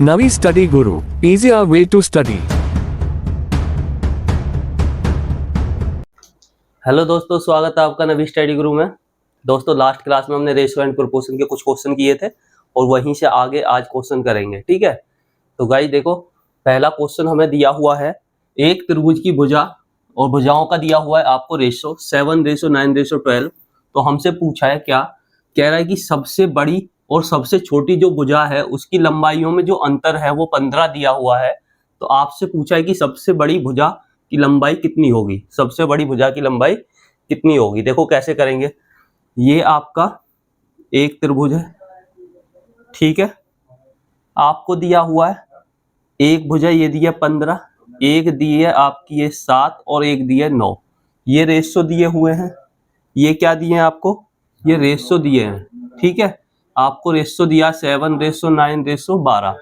Navi Study Guru, easier way to study. Hello दोस्तों, स्वागत है आपका नवी स्टडी गुरु में। दोस्तों, लास्ट क्लास में हमने रेशियो एंड प्रोपोर्शन के कुछ क्वेश्चन किए थे और वहीं से आगे आज क्वेश्चन करेंगे। ठीक है, तो गाइस देखो, पहला क्वेश्चन हमें दिया हुआ है एक त्रिभुज की भुजा और भुजाओं का दिया हुआ है आपको रेशियो 7:9:12। तो हमसे पूछा है क्या, कह रहा है कि सबसे बड़ी और सबसे छोटी जो भुजा है उसकी लंबाइयों में जो अंतर है वो 15 दिया हुआ है। तो आपसे पूछा है कि सबसे बड़ी भुजा की लंबाई कितनी होगी, सबसे बड़ी भुजा की लंबाई कितनी होगी। देखो कैसे करेंगे, ये आपका एक त्रिभुज है, ठीक है, आपको दिया हुआ है एक भुजा, ये दी है 15, एक दी है आपकी ये 7 और एक दी है 9। ये रेशो दिए हुए हैं, ये क्या दिए हैं आपको, ये रेशो दिए हैं। ठीक है, आपको रेशो दिया 7:9:12।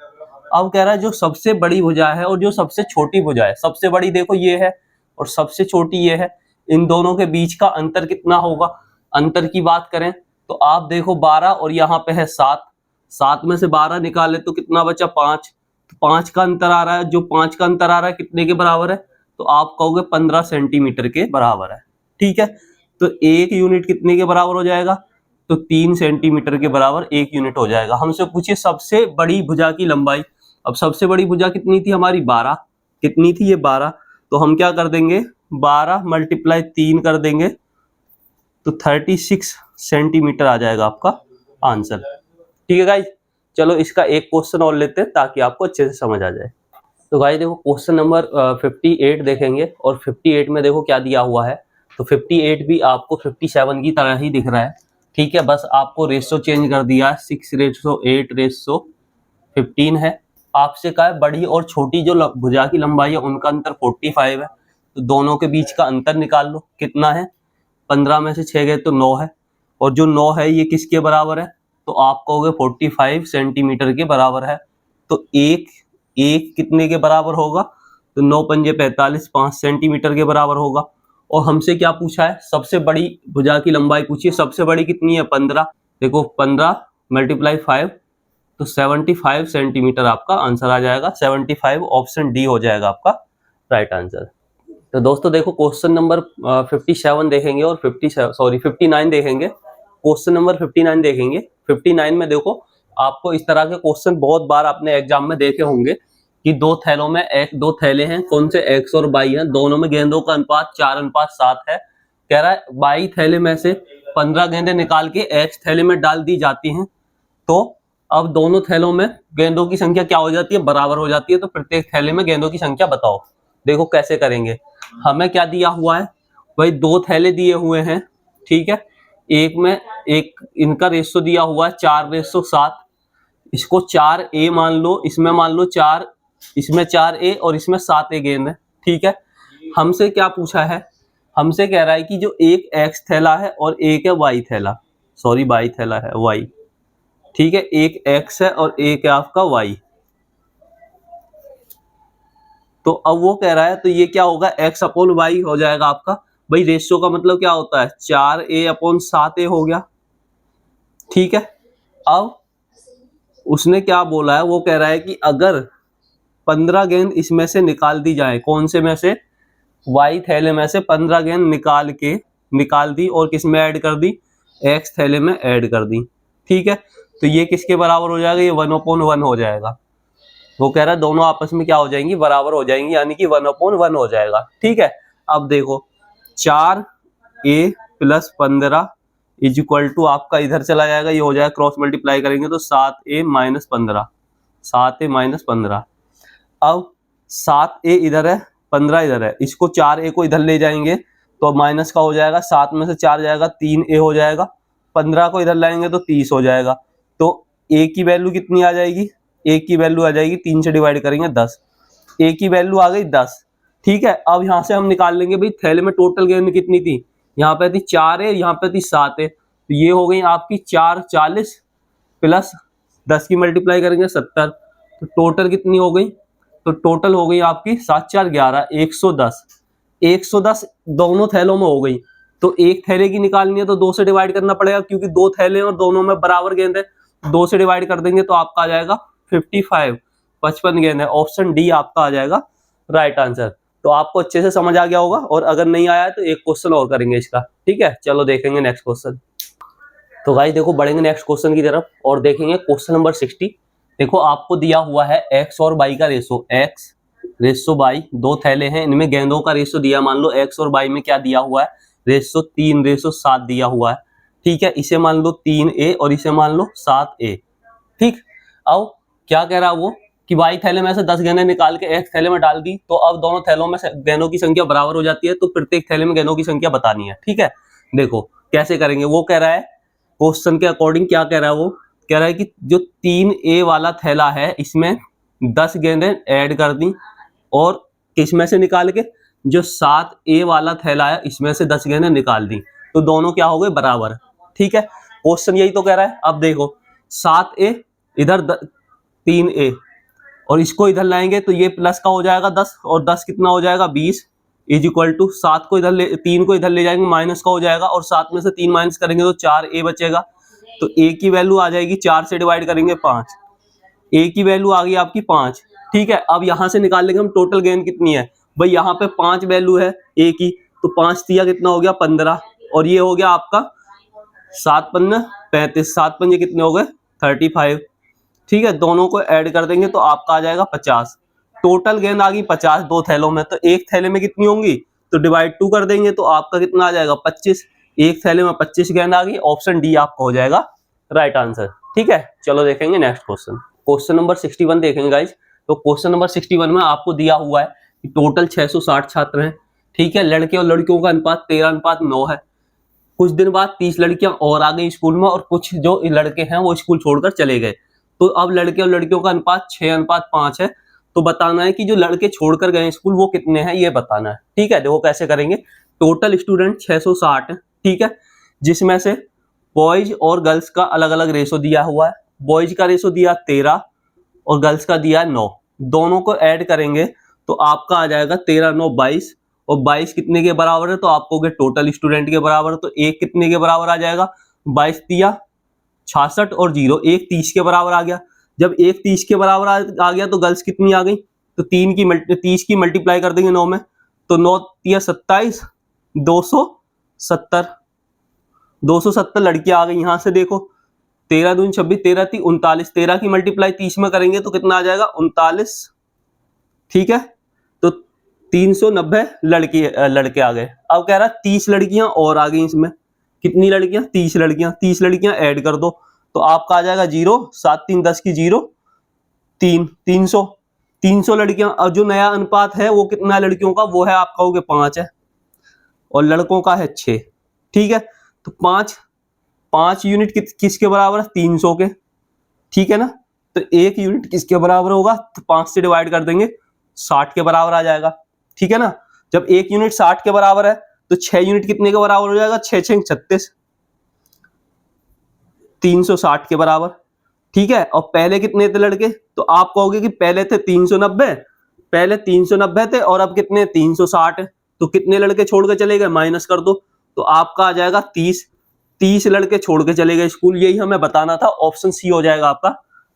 अब कह रहा है जो सबसे बड़ी भुजा है और जो सबसे छोटी भुजा है, सबसे बड़ी देखो ये है और सबसे छोटी ये है, इन दोनों के बीच का अंतर कितना होगा। अंतर की बात करें तो आप देखो 12 और यहाँ पे है 7, 7 में से 12 निकाले तो कितना बचा 5, तो 5 का अंतर आ रहा है। जो 5 का अंतर आ रहा है कितने के बराबर है, तो आप कहोगे 15 सेंटीमीटर के बराबर है। ठीक है, तो एक यूनिट कितने के बराबर हो जाएगा, तो 3 सेंटीमीटर के बराबर एक यूनिट हो जाएगा। हमसे पूछिए सबसे बड़ी भुजा की लंबाई। अब सबसे बड़ी भुजा कितनी थी हमारी, 12, कितनी थी ये 12, तो हम क्या कर देंगे 12 × 3 कर देंगे तो 36 सेंटीमीटर आ जाएगा आपका आंसर। ठीक है गाइस, चलो इसका एक क्वेश्चन और लेते हैं ताकि आपको अच्छे से समझ आ जाए। तो गाइस देखो क्वेश्चन नंबर 58 देखेंगे और 58 में देखो क्या दिया हुआ है। तो 58 भी आपको 57 की तरह ही दिख रहा है। ठीक है, बस आपको रेशो चेंज कर दिया, 6:8:15 है। आपसे कहा है बड़ी और छोटी जो भुजा की लंबाई है उनका अंतर 45 है, तो दोनों के बीच का अंतर निकाल लो कितना है। 15 में से 6 गए तो 9 है, और जो 9 है ये किसके बराबर है, तो आप कहोगे 45 सेंटीमीटर के बराबर है। तो एक कितने के बराबर होगा, तो 9 पंजे 45, 5 सेंटीमीटर के बराबर होगा। और हमसे क्या पूछा है, सबसे बड़ी भुजा की लंबाई पूछिए, सबसे बड़ी कितनी है 15, देखो 15 × 5 तो 75 सेंटीमीटर आपका आंसर आ जाएगा। 75 ऑप्शन डी हो जाएगा आपका राइट आंसर। तो दोस्तों देखो क्वेश्चन नंबर 57 देखेंगे और 59 देखेंगे। क्वेश्चन नंबर 59 देखेंगे। 59 में देखो आपको इस तरह के क्वेश्चन बहुत बार आपने एग्जाम में देखे होंगे कि दो थैलों में दो थैले हैं, कौन से एक्स और वाई हैं, दोनों में गेंदों का अनुपात 4:7 है। कह रहा है वाई थैले में से 15 गेंदें निकाल के एक्स थैले में डाल दी जाती हैं, तो अब दोनों थैलों में गेंदों की संख्या क्या हो जाती है, बराबर हो जाती है। तो प्रत्येक थैले में गेंदों की संख्या बताओ। देखो कैसे करेंगे, हमें क्या दिया हुआ है भाई, दो थैले दिए हुए हैं, ठीक है, एक में एक इनका रेशो दिया हुआ है 4:7। इसको 4a मान लो, इसमें मान लो 4, इसमें 4a और इसमें 7a गेंद है। ठीक है, हमसे क्या पूछा है, हमसे कह रहा है कि जो एक एक्स थैला है और एक है वाई थैला, सॉरी वाई थैला है वाई, ठीक है, एक एक्स है और एक है आपका वाई। तो अब वो कह रहा है तो ये क्या होगा, x/y हो जाएगा आपका। भाई रेशियो का मतलब क्या होता है, 4a/7a हो गया। ठीक है, अब उसने क्या बोला है, वो कह रहा है कि अगर 15 गेंद इसमें से निकाल दी जाए, कौन से में से, y थैले में से 15 गेंद निकाल दी और किस में ऐड कर दी, x थैले में ऐड कर दी। ठीक है, तो ये किसके बराबर हो जाएगा, ये 1/1 हो जाएगा। वो कह रहा है दोनों आपस में क्या हो जाएंगी, बराबर हो जाएंगी, यानी कि 1/1 हो जाएगा। ठीक है, अब देखो 4a + 15 = आपका इधर चला जाएगा, ये हो जाएगा क्रॉस मल्टीप्लाई करेंगे तो 7a - 15, 7a - 15। अब 7a इधर है, 15 इधर है, इसको 4a को इधर ले जाएंगे तो माइनस का हो जाएगा, 7 में से 4 जाएगा 3a हो जाएगा, 15 को इधर लाएंगे तो 30 हो जाएगा। तो a की वैल्यू कितनी आ जाएगी, a की वैल्यू आ जाएगी 3 से डिवाइड करेंगे 10, a की वैल्यू आ गई 10। ठीक है, अब यहाँ से हम निकाल लेंगे भाई थैले में टोटल गेंद कितनी थी, यहाँ पे थी 4 है, यहाँ पे थी 7 है, तो ये हो गई आपकी 4 40 प्लस 10 की मल्टीप्लाई करेंगे 70, तो टोटल कितनी हो गई, तो टोटल हो गई आपकी 7 4 11 110। 110 दोनों थैलों में हो गई, तो एक थैले की निकालनी है तो 2 से डिवाइड करना पड़ेगा, क्योंकि दो थैले और दोनों में बराबर गेंद है, 2 से डिवाइड कर देंगे तो आपका आ जाएगा 55। 55 गेंद है। ऑप्शन डी आपका आ जाएगा राइट आंसर। तो आपको अच्छे से समझ आ गया होगा, और अगर नहीं आया तो एक क्वेश्चन और करेंगे इसका, ठीक है। चलो देखेंगे नेक्स्ट क्वेश्चन। तो गाइस देखो बढ़ेंगे नेक्स्ट क्वेश्चन की तरफ और देखेंगे क्वेश्चन नंबर 60। देखो आपको दिया हुआ है x और y का रेशो, x रेशो y, दो थैले हैं, इनमें गेंदों का रेशो दिया, मान लो x और y में क्या दिया हुआ है, रेशो 3:7 दिया हुआ है, ठीक है। इसे मान लो 3a और इसे मान लो 7a, ठीक। अब क्या कह रहा है वो कि y थैले में से 10 गेंदें निकाल के x थैले में डाल दी, तो अब दोनों थैलों में से गेंदों की संख्या बराबर हो जाती है, तो प्रत्येक थैले में गेंदों की संख्या बतानी है, ठीक है। देखो कैसे करेंगे, वो कह रहा है क्वेश्चन के अकॉर्डिंग, क्या कह रहा है वो, कह रहा है कि जो 3a वाला थैला है इसमें 10 गेंदें ऐड कर दी, और किसमें से निकाल के, जो 7a वाला थैला है इसमें से 10 गेंदें निकाल दी, तो दोनों क्या हो गए, बराबर, ठीक है। क्वेश्चन यही तो कह रहा है। अब देखो 7a इधर 3a और इसको इधर लाएंगे तो ये प्लस का हो जाएगा 10, और 10 कितना हो जाएगा 20, इज इक्वल टू 7 को इधर 3 को इधर ले जाएंगे माइनस का हो जाएगा, और 7 में से 3 माइनस करेंगे तो 4a बचेगा। तो a की वैल्यू आ जाएगी, 4 से डिवाइड करेंगे 5, a की वैल्यू आ गई आपकी 5, ठीक है। अब यहां से निकाल लेंगे हम टोटल गेंद कितनी है, भाई यहाँ पे 5 वैल्यू है a की, तो 5 दिया कितना हो गया 15, और ये हो गया आपका 7 पंजे 35, 7 पंजे कितने हो गए 35, ठीक है। दोनों को ऐड कर देंगे तो आपका आ जाएगा 50। टोटल गेंद आ गई 50 दो थैलों में, तो एक थैले में कितनी होंगी, तो डिवाइड 2 कर देंगे तो आपका कितना आ जाएगा 25, एक थैले में 25 गेंद आ गई। ऑप्शन डी आपका हो जाएगा राइट आंसर, ठीक है। चलो देखेंगे नेक्स्ट क्वेश्चन, क्वेश्चन नंबर 61 देखेंगे गाइज। तो क्वेश्चन नंबर 61 में आपको दिया हुआ है कि टोटल 660 छात्र हैं, ठीक है। लड़के और लड़कियों का अनुपात 13:9 है। कुछ दिन बाद 30 लड़कियां और आ गई स्कूल में, और कुछ जो लड़के हैं वो स्कूल छोड़कर चले गए, तो अब लड़के और लड़कियों का अनुपात 6:5 है। तो बताना है कि जो लड़के छोड़कर गए स्कूल वो कितने हैं, ये बताना है, ठीक है। देखो कैसे करेंगे, टोटल स्टूडेंट 660 है, ठीक है, जिसमें से बॉयज और गर्ल्स का अलग अलग रेशो दिया हुआ है। बॉयज का रेशो दिया 13 और गर्ल्स का दिया 9, दोनों को ऐड करेंगे तो आपका आ जाएगा 13 9 22, और 22 कितने के बराबर है, तो आपको टोटल स्टूडेंट के बराबर है, तो एक कितने के बराबर आ जाएगा, 22 दिया 66 और 0, एक 30 के बराबर आ गया। जब एक 30 के बराबर आ गया तो गर्ल्स कितनी आ गई, तो 30 की मल्टीप्लाई कर देंगे 9 में, तो 9 या 27, 270, 270 लड़कियां आ गई। यहां से देखो 13 दूनी 26, 13 × 3 = 39, 13 की मल्टीप्लाई 30 में करेंगे तो कितना आ जाएगा 39, ठीक है। तो 390 लड़के आ गए। अब कह रहा है 30 लड़कियां और आ गई, इसमें कितनी लड़कियां, 30 लड़कियां, 30 लड़कियां ऐड कर दो तो आपका आ जाएगा 0, 7 3 10 की 0, 3 300 लड़कियां। और जो नया अनुपात है वो कितना है लड़कियों का, वो है आप कहोगे 5 है, और लड़कों का है 6, ठीक है। तो 5 यूनिट किसके बराबर है, 300 के, ठीक है ना। तो 1 यूनिट किसके बराबर होगा, तो 5 से डिवाइड कर देंगे 60 के बराबर आ जाएगा, ठीक है ना। जब 1 यूनिट 60 के बराबर है तो 6 यूनिट कितने के बराबर हो जाएगा, 6 6 36, 360 के बराबर, ठीक है। और पहले कितने थे लड़के, तो आप कहोगे कि पहले थे 390 थे, और अब कितने 360 है, तो कितने लड़के छोड़ के चले गए, माइनस कर दो, तो आपका आ जाएगा 30 लड़के छोड़ के चले गए स्कूल। यही हमें बताना था, ऑप्शन सी हो जाएगा आपका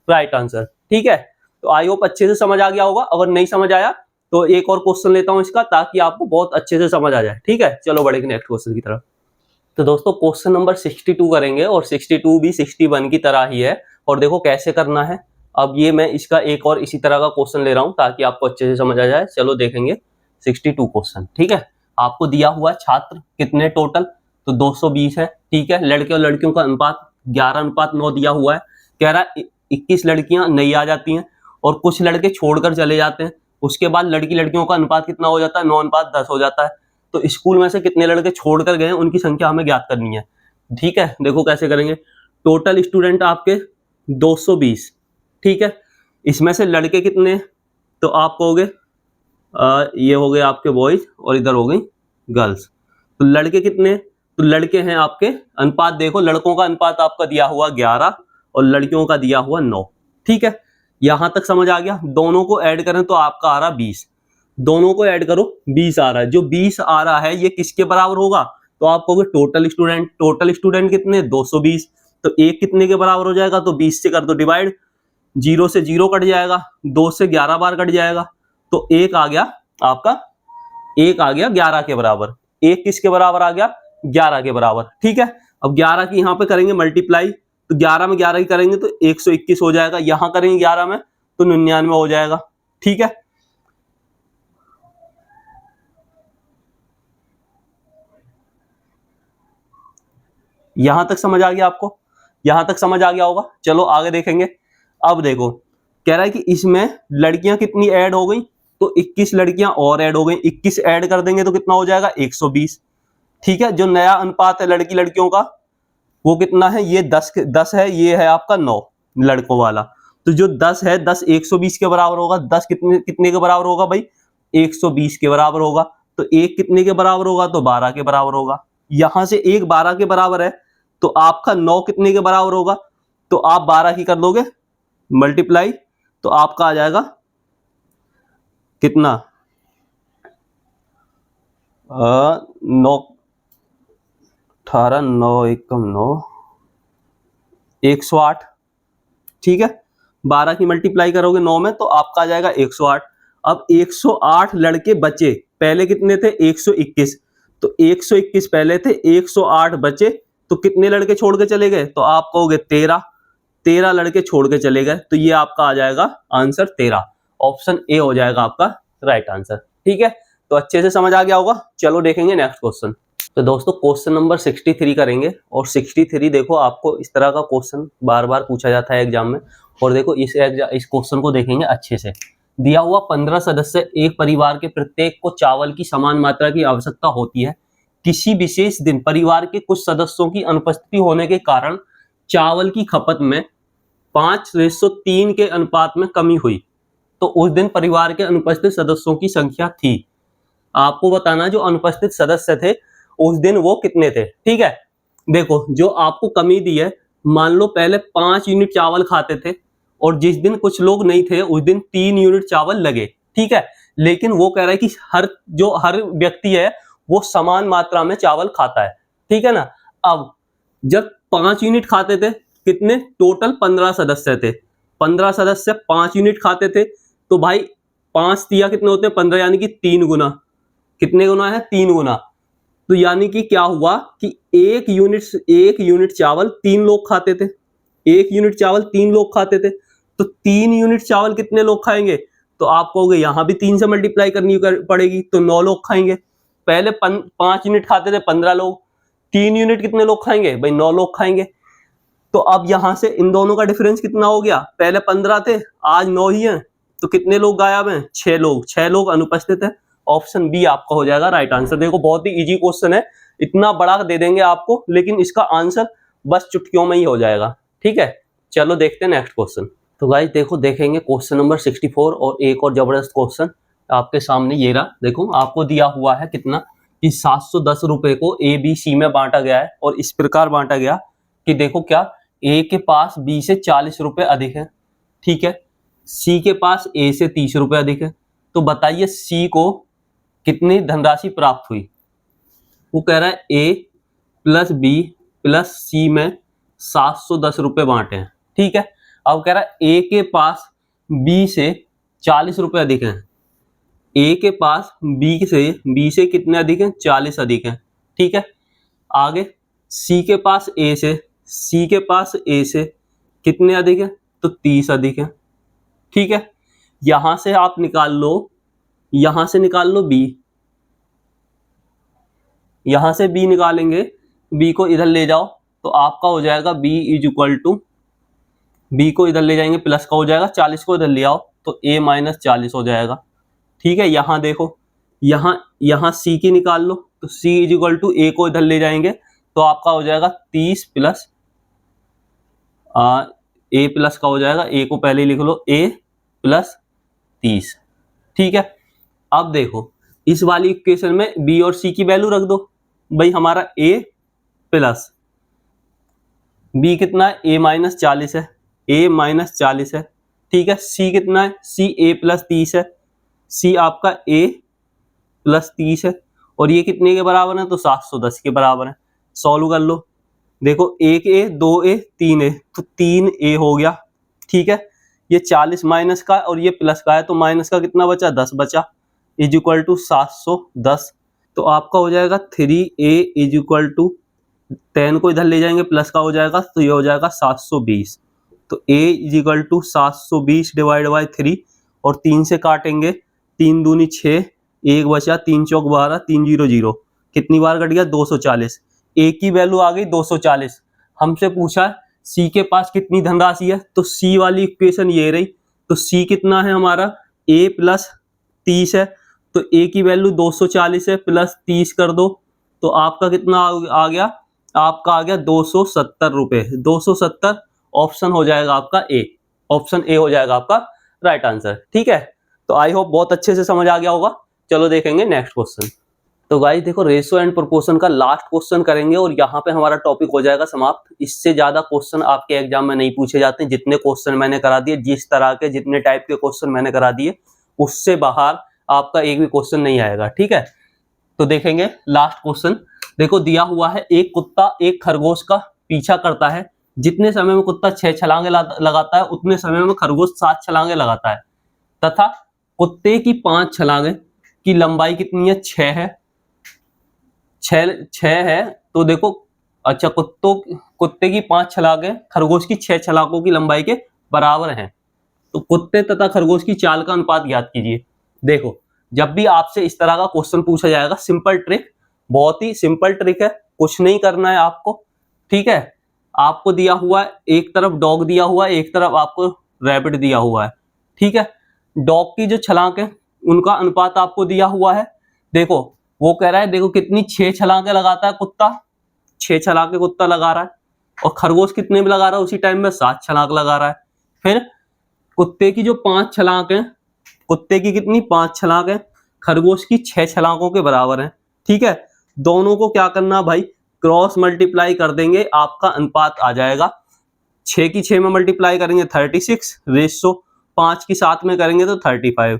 राइट आंसर, ठीक है। तो आई होप अच्छे से समझ आ गया होगा, अगर नहीं समझ आया तो एक और क्वेश्चन लेता हूं इसका, ताकि आपको बहुत अच्छे से समझ आ जाए, ठीक है। चलो बढ़ेंगे नेक्स्ट क्वेश्चन की तरफ। तो दोस्तों क्वेश्चन नंबर 62 करेंगे, और 62 भी 61 की तरह ही है, और देखो कैसे करना है। अब ये मैं इसका एक और इसी तरह का क्वेश्चन ले रहा हूं ताकि आपको अच्छे से समझ आ जाए। चलो देखेंगे 62 क्वेश्चन, ठीक है। आपको दिया हुआ छात्र कितने टोटल, तो 220 है, ठीक है। लड़के और लड़कियों का अनुपात 11:9 दिया हुआ है। कह रहा है 21 लड़कियां नई आ जाती हैं और कुछ लड़के छोड़कर चले जाते हैं, उसके बाद लड़कियों का अनुपात कितना हो जाता है, 9:10 हो जाता है। तो स्कूल में से कितने लड़के छोड़कर गए हैं उनकी संख्या हमें ज्ञात करनी है, ठीक है। देखो कैसे करेंगे, टोटल स्टूडेंट आपके 220, ठीक है। इसमें से लड़के कितने, तो आप कहोगे ये हो गए आपके बॉयज और इधर हो गई गर्ल्स। तो लड़के कितने, तो लड़के हैं आपके, अनुपात देखो, लड़कों का अनुपात आपका दिया हुआ 11 और लड़कियों का दिया हुआ 9, ठीक है। यहां तक समझ आ गया। दोनों को ऐड करें तो आपका आ रहा 20, दोनों को ऐड करो 20 आ रहा है। जो 20 आ रहा है ये किसके बराबर होगा, तो आप कहोगे टोटल स्टूडेंट कितने 220, तो एक कितने के बराबर हो जाएगा, तो 20 से कर दो डिवाइड, 0 से 0 कट जाएगा, 2 से 11 बार कट जाएगा, तो एक आ गया आपका, एक आ गया 11 के बराबर। एक किसके बराबर आ गया? 11 के बराबर। ठीक है, अब 11 की यहां पे करेंगे मल्टीप्लाई, तो 11 में 11 की करेंगे तो 121 हो जाएगा, यहां करेंगे 11 में तो 99 हो जाएगा। ठीक है, यहां तक समझ आ गया आपको? यहां तक समझ आ गया होगा। चलो आगे देखेंगे। अब देखो, कह रहा है कि इसमें लड़कियां कितनी ऐड हो गई, तो 21 लड़कियां और ऐड हो गई। 21 ऐड कर देंगे तो कितना हो जाएगा? 120। ठीक है, जो नया अनुपात है लड़की लड़कियों का वो कितना है? ये 10 है, ये है आपका 9 लड़कों वाला। तो जो 10 है, 10 120 के बराबर होगा। 10 कितने कितने के बराबर होगा भाई? 120 के बराबर होगा। तो एक कितने के बराबर होगा? तो 12 के बराबर होगा। यहां से एक 12 के बराबर है, तो आपका 9 कितने के बराबर होगा? तो आप 12 की कर दोगे मल्टीप्लाई, तो आपका आ जाएगा कितना? 9 18 9 एकम 9 108। ठीक है, 12 की मल्टीप्लाई करोगे 9 में तो आपका आ जाएगा 108। अब 108 लड़के बचे, पहले कितने थे? 121। तो 121 पहले थे, 108 बचे, तो कितने लड़के छोड़ के चले गए? तो आप कहोगे 13 लड़के छोड़ के चले गए, तो ये आपका आ जाएगा आंसर 13। ऑप्शन ए हो जाएगा आपका राइट आंसर। ठीक है, तो अच्छे से समझ आ गया होगा। चलो देखेंगे नेक्स्ट क्वेश्चन। तो दोस्तों क्वेश्चन नंबर 63 करेंगे, और 63 देखो आपको इस तरह का क्वेश्चन बार बार पूछा जाता है एग्जाम में। और देखो इस क्वेश्चन को देखेंगे अच्छे से। दिया हुआ 15 सदस्य एक परिवार के प्रत्येक को चावल की समान मात्रा की आवश्यकता होती है। किसी विशेष दिन परिवार के कुछ सदस्यों की अनुपस्थिति होने के कारण चावल की खपत में 5:3 के अनुपात में कमी हुई, तो उस दिन परिवार के अनुपस्थित सदस्यों की संख्या थी। आपको बताना जो अनुपस्थित सदस्य थे उस दिन वो कितने थे। ठीक है, देखो जो आपको कमी दी है, मान लो पहले 5 यूनिट चावल खाते थे, और जिस दिन कुछ लोग नहीं थे उस दिन 3 यूनिट चावल लगे। ठीक है, लेकिन वो कह रहा है कि हर व्यक्ति है वो समान मात्रा में चावल खाता है। ठीक है ना। अब जब 5 यूनिट खाते थे, कितने टोटल 15 सदस्य थे, 15 सदस्य 5 यूनिट खाते थे, तो भाई 5 तिया कितने होते हैं? 15, यानी कि 3 गुना। कितने गुना है? 3 गुना। तो यानी कि क्या हुआ कि एक यूनिट चावल 3 लोग खाते थे। एक यूनिट चावल 3 लोग खाते थे, तो 3 यूनिट चावल कितने लोग खाएंगे? तो आप कहोगे यहां भी 3 से मल्टीप्लाई करनी पड़ेगी, तो 9 लोग खाएंगे। पहले 5 यूनिट खाते थे 15 लोग, 3 यूनिट कितने लोग खाएंगे भाई? 9 लोग खाएंगे। तो अब यहां से इन दोनों का डिफरेंस कितना हो गया? पहले 15 थे, आज 9 ही हैं, तो कितने लोग गायब हैं? 6 लोग अनुपस्थित है। ऑप्शन बी आपका हो जाएगा राइट आंसर। देखो बहुत ही इजी क्वेश्चन है, इतना बड़ा दे देंगे आपको, लेकिन इसका आंसर बस चुटकियों में ही हो जाएगा। ठीक है, चलो देखते हैं नेक्स्ट क्वेश्चन। तो गाइस देखो देखेंगे क्वेश्चन नंबर 64, और एक और जबरदस्त क्वेश्चन आपके सामने ये रहा। देखो आपको दिया हुआ है कितना कि 710 रुपए को ए बी सी में बांटा गया है, और इस प्रकार बांटा गया कि देखो क्या ए के पास बी से 40 रुपए अधिक है। ठीक है, सी के पास ए से 30 रुपए अधिक है। तो बताइए सी को कितनी धनराशि प्राप्त हुई? वो कह रहा है ए प्लस बी प्लस सी में 710 रुपए बांटे हैं। ठीक है, अब कह रहा है ए के पास बी से 40 रुपए अधिक हैं। ए के पास बी से कितने अधिक हैं? 40 अधिक हैं। ठीक है, आगे सी के पास ए से कितने अधिक है? तो 30 अधिक है। ठीक है, यहां से आप निकाल लो, यहां से निकाल लो बी, यहां से बी निकालेंगे, बी को इधर ले जाओ तो आपका हो जाएगा B is equal to, B को इधर ले जाएंगे प्लस का हो जाएगा, 40 को इधर ले आओ तो a माइनस 40 हो जाएगा। ठीक है, यहां देखो, यहां सी की निकाल लो, तो c इज इक्वल टू ए को इधर ले जाएंगे तो आपका हो जाएगा 30 प्लस ए प्लस का हो जाएगा, ए को पहले लिख लो, a प्लस 30। ठीक है, अब देखो इस वाली इक्वेशन में b और c की वैल्यू रख दो। भाई हमारा a प्लस b कितना है? a माइनस 40 है, a माइनस 40 है। ठीक है, c कितना है? c a प्लस 30 है, c आपका a प्लस 30 है, और ये कितने के बराबर है? तो 710 के बराबर है। सॉल्व कर लो, देखो 1a 2a 3a, तो 3a हो गया। ठीक है, ये 40 माइनस का और ये प्लस का है, तो माइनस का कितना बचा, 10 बचा, इज इक्वल टू 710। तो आपका हो जाएगा 3a इज इक्वल टू 10 को इधर ले जाएंगे, प्लस का हो जाएगा, तो ये हो जाएगा 720। तो a is equal to 720 divide by 3, और 3 से काटेंगे, 3 दूनी 6, 1 बचा, 3 चौक 12, 3 0 0, कितनी बार कट गया, 240। a की वैल्यू आ गई 240। हमसे पूछा है c के पास कितनी धनराशि है, तो c वाली इक्वेशन ये रही, तो c कितना है हमारा, a प्लस 30 है, तो a की वैल्यू 240 है, प्लस 30 कर दो, तो आपका कितना आ गया, आपका आ गया 270 रुपए। 270 ऑप्शन हो जाएगा आपका ए, ऑप्शन ए हो जाएगा आपका राइट आंसर। ठीक है, तो आई होप बहुत अच्छे से समझ आ गया होगा। चलो देखेंगे नेक्स्ट क्वेश्चन। तो गाइस देखो, रेशियो एंड प्रोपोर्शन का लास्ट क्वेश्चन करेंगे और यहाँ पे हमारा टॉपिक हो जाएगा समाप्त। इससे ज्यादा क्वेश्चन आपके एग्जाम में नहीं पूछे जाते। जितने क्वेश्चन मैंने करा दिए, जिस तरह के जितने टाइप के क्वेश्चन मैंने करा दिए, उससे बाहर आपका एक भी क्वेश्चन नहीं आएगा। ठीक है, तो देखेंगे लास्ट क्वेश्चन। देखो दिया हुआ है, एक कुत्ता एक खरगोश का पीछा करता है। जितने समय में कुत्ता 6 छलांगे लगाता है, उतने समय में खरगोश 7 छलांगे लगाता है, तथा कुत्ते की 5 छलांगे की लंबाई कितनी है, 6 है। 6 है, तो देखो अच्छा, कुत्ते की 5 छलांगे खरगोश की 6 छलांगों की लंबाई के बराबर हैं। तो कुत्ते तथा खरगोश की चाल का अनुपात ज्ञात कीजिए। देखो, जब भी आपसे इस तरह का क्वेश्चन पूछा जाएगा, सिंपल ट्रिक, बहुत ही सिंपल ट्रिक है, कुछ नहीं करना है आपको। ठीक है, आपको दिया हुआ है, एक तरफ डॉग दिया हुआ है, एक तरफ आपको रैबिट दिया हुआ है। ठीक है, डॉग की जो छलांग है उनका अनुपात आपको दिया हुआ है। देखो वो कह रहा है, देखो कितनी 6 छलांगे लगाता है कुत्ता, 6 छलांगे कुत्ता लगा रहा है, और खरगोश कितने में लगा रहा है, उसी टाइम में 7 छलांग लगा रहा है। फिर कुत्ते की जो 5 छलांग है, कुत्ते की कितनी 5 छलांग है, खरगोश की 6 छलांगों के बराबर है। ठीक है, दोनों को क्या करना भाई, क्रॉस मल्टीप्लाई कर देंगे, आपका अनुपात आ जाएगा। 6 की 6 में मल्टीप्लाई करेंगे 36, रेशो 5 की 7 में करेंगे तो 35,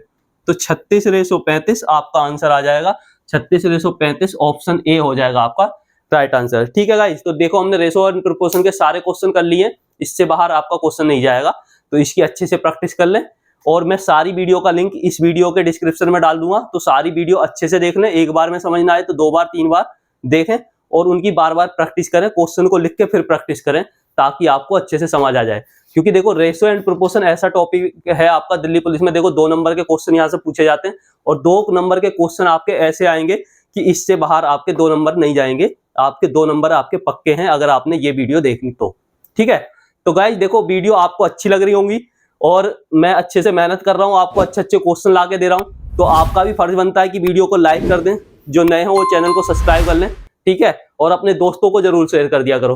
तो 36:35 आपका आंसर आ जाएगा। 36:35 ऑप्शन ए हो जाएगा आपका राइट आंसर। ठीक है गाइस, तो देखो हमने रेशो और प्रोपोर्शन के सारे क्वेश्चन कर लिए, इससे बाहर आपका क्वेश्चन नहीं जाएगा, तो इसकी अच्छे से प्रैक्टिस कर लें। और मैं सारी वीडियो का लिंक इस वीडियो के डिस्क्रिप्शन में डाल दूंगा, तो सारी वीडियो अच्छे से देख लें। एक बार में समझ ना आए तो 2 बार 3 बार देखें, और उनकी बार बार प्रैक्टिस करें, क्वेश्चन को लिख के फिर प्रैक्टिस करें, ताकि आपको अच्छे से समझ आ जाए। क्योंकि देखो रेशियो एंड प्रोपोर्शन ऐसा टॉपिक है आपका, दिल्ली पुलिस में देखो 2 नंबर के क्वेश्चन यहाँ से पूछे जाते हैं, और 2 नंबर के क्वेश्चन आपके ऐसे आएंगे कि इससे बाहर आपके 2 नंबर नहीं जाएंगे, आपके 2 नंबर आपके पक्के हैं अगर आपने ये वीडियो देख ली तो। ठीक है, तो गाइस देखो वीडियो आपको अच्छी लग रही होंगी, और मैं अच्छे से मेहनत कर रहा हूँ, आपको अच्छे अच्छे क्वेश्चन ला के दे रहा हूँ, तो आपका भी फर्ज बनता है कि वीडियो को लाइक कर दें, जो नए हो वो चैनल को सब्सक्राइब कर लें। ठीक है, और अपने दोस्तों को जरूर शेयर कर दिया करो।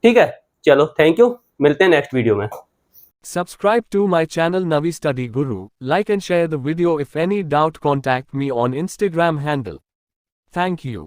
ठीक है, चलो थैंक यू, मिलते हैं नेक्स्ट वीडियो में। Subscribe to my channel Navi Study Guru. Like and share the video. If any doubt, contact me on Instagram handle. Thank you.